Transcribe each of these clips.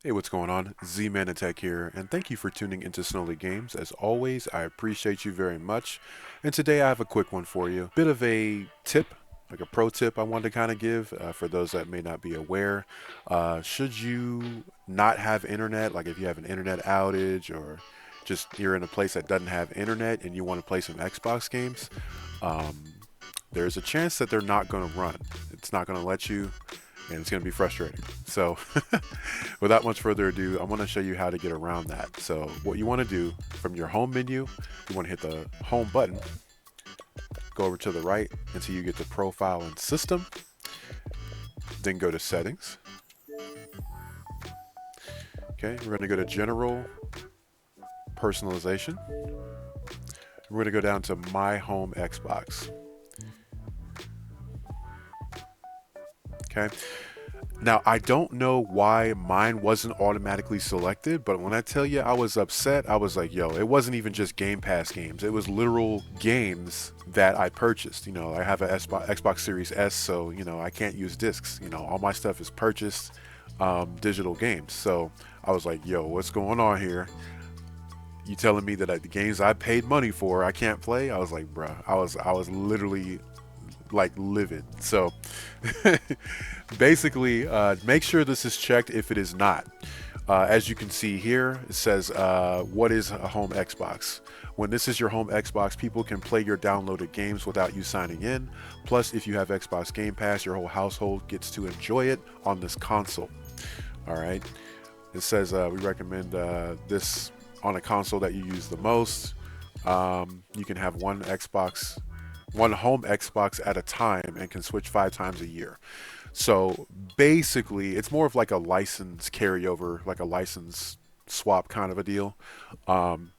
Hey, what's going on? ZmanTheTech here, and thank you for tuning into SnoleyGames. As always, I appreciate you very much. And today I have a quick one for you. Bit of a tip, like a pro tip I wanted to kind of give for those that may not be aware. Should you not have internet, like if you have an internet outage or just you're in a place that doesn't have internet and you want to play some Xbox games, um, there's a chance that they're not going to run. It's not going to let you, and it's going to be frustrating. So, without much further ado, I'm going to show you how to get around that. So, what you want to do from your home menu, you want to hit the home button, go over to the right until you get to profile and system, then go to settings. Okay, we're going to go to general personalization. We're going to go down to my home Xbox. Okay. Now, I don't know why mine wasn't automatically selected, but when I tell you I was upset, I was like, yo, it wasn't even just Game Pass games. It was literal games that I purchased. I have an Xbox Series S, so, I can't use discs. All my stuff is purchased digital games. So I was like, yo, what's going on here? You telling me that the games I paid money for I can't play? I was like, bruh, I was literally like livid. So basically, make sure this is checked if it is not. As you can see here, it says, what is a home Xbox? When this is your home Xbox, people can play your downloaded games without you signing in. Plus, if you have Xbox Game Pass, your whole household gets to enjoy it on this console. All right. It says we recommend this on a console that you use the most. You can have one home Xbox at a time and can switch 5 times a year. So basically, it's more of like a license carryover, like a license swap kind of a deal. Um,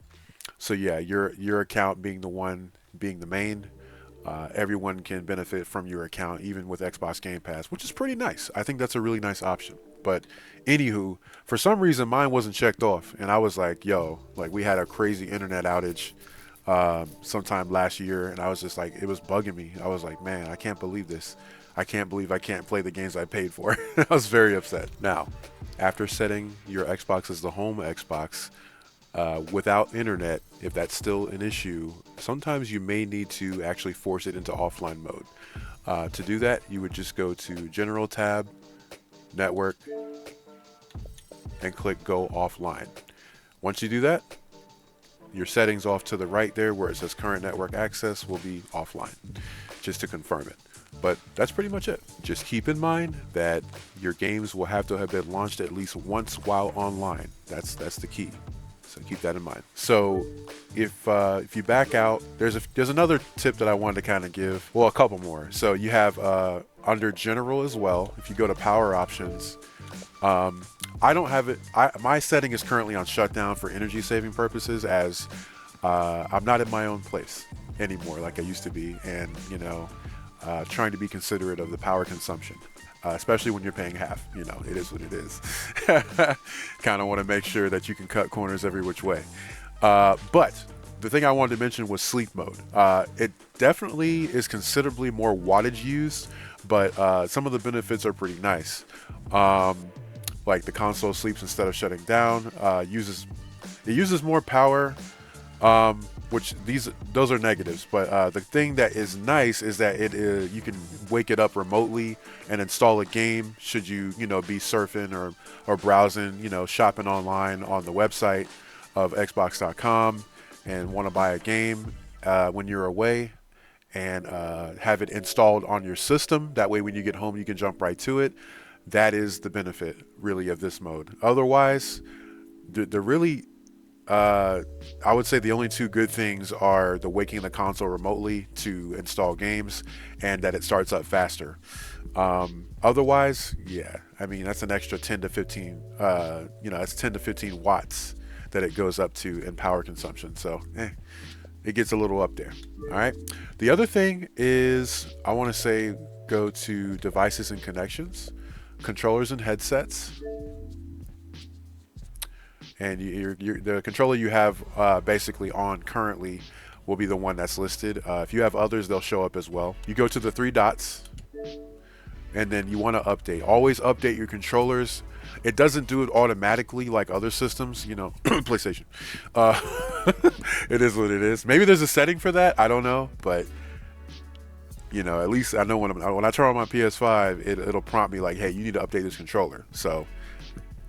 so yeah, your account being the one being the main, everyone can benefit from your account, even with Xbox Game Pass, which is pretty nice. I think that's a really nice option. But anywho, for some reason mine wasn't checked off, and I was like, yo, like we had a crazy internet outage sometime last year, and I was just like, it was bugging me. I was like, man, I can't believe this. I can't believe I can't play the games I paid for. I was very upset. Now, after setting your Xbox as the home Xbox, without internet, if that's still an issue, sometimes you may need to actually force it into offline mode. To do that, you would just go to General tab, Network, and click Go Offline. Once you do that, your settings off to the right there where it says current network access will be offline, just to confirm it. But that's pretty much it. Just keep in mind that your games will have to have been launched at least once while online. That's the key. So keep that in mind. So if you back out, there's another tip that I wanted to kind of give. Well, a couple more. So you have under general as well. If you go to power options, I don't have it. My setting is currently on shutdown for energy saving purposes, as I'm not in my own place anymore like I used to be, and trying to be considerate of the power consumption, especially when you're paying half. It is what it is. Kind of want to make sure that you can cut corners every which way. But the thing I wanted to mention was sleep mode. It definitely is considerably more wattage used, but some of the benefits are pretty nice. Like the console sleeps instead of shutting down. It uses more power, which those are negatives. But the thing that is nice is that you can wake it up remotely and install a game. Should you be surfing or browsing, shopping online on the website of Xbox.com and want to buy a game when you're away, and have it installed on your system. That way, when you get home, you can jump right to it. That is the benefit, really, of this mode. Otherwise, the really, I would say the only two good things are the waking the console remotely to install games, and that it starts up faster. Otherwise, yeah, I mean that's an extra 10 to 15, that's 10 to 15 watts that it goes up to in power consumption. So, it gets a little up there. All right. The other thing is, I want to say go to devices and connections, controllers and headsets, and the controller you have basically on currently will be the one that's listed. If you have others, they'll show up as well. You go to the three dots and then you want to update. Always update your controllers. It doesn't do it automatically like other systems, you know, PlayStation. Uh, it is what it is. Maybe there's a setting for that. I don't know, but you know, at least I know when I turn on my PS5, it'll prompt me like, hey, you need to update this controller. So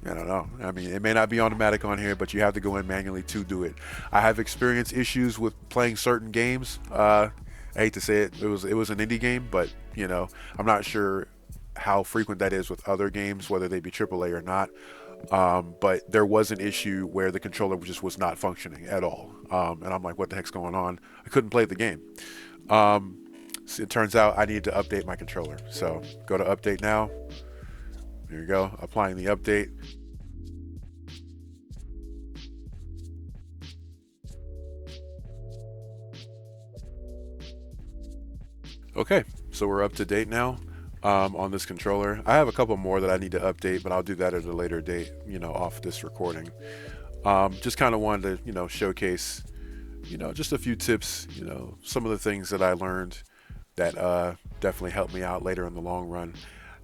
I don't know. I mean, it may not be automatic on here, but you have to go in manually to do it. I have experienced issues with playing certain games. I hate to say it, it was an indie game, but you know, I'm not sure how frequent that is with other games, whether they be AAA or not. But there was an issue where the controller just was not functioning at all, and I'm like, what the heck's going on? I couldn't play the game. So it turns out I need to update my controller. So go to update now. There you go, applying the update. Okay, so we're up to date now on this controller. I have a couple more that I need to update, but I'll do that at a later date, you know, off this recording. Just kind of wanted to, you know, showcase, you know, just a few tips, you know, some of the things that I learned that definitely helped me out later in the long run.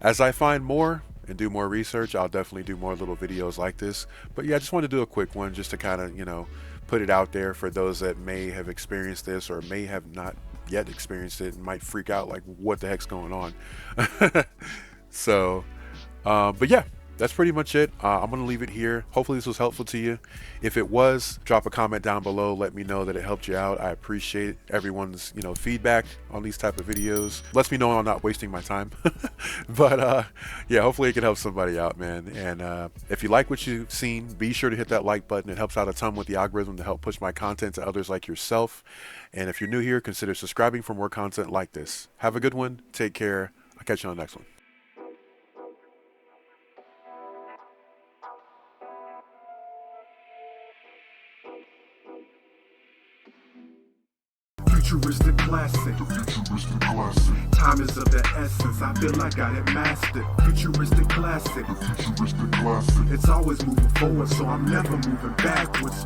As I find more and do more research, I'll definitely do more little videos like this. But yeah, I just want to do a quick one just to kind of, you know, put it out there for those that may have experienced this or may have not yet experienced it and might freak out like, what the heck's going on? So, but yeah, that's pretty much it. I'm going to leave it here. Hopefully this was helpful to you. If it was, drop a comment down below. Let me know that it helped you out. I appreciate everyone's, you know, feedback on these type of videos. Lets me know I'm not wasting my time. But yeah, hopefully it can help somebody out, man. And if you like what you've seen, be sure to hit that like button. It helps out a ton with the algorithm to help push my content to others like yourself. And if you're new here, consider subscribing for more content like this. Have a good one. Take care. I'll catch you on the next one. Futuristic classic. Time is of the essence. I feel I got it mastered. Futuristic classic. It's always moving forward, so I'm never moving backwards.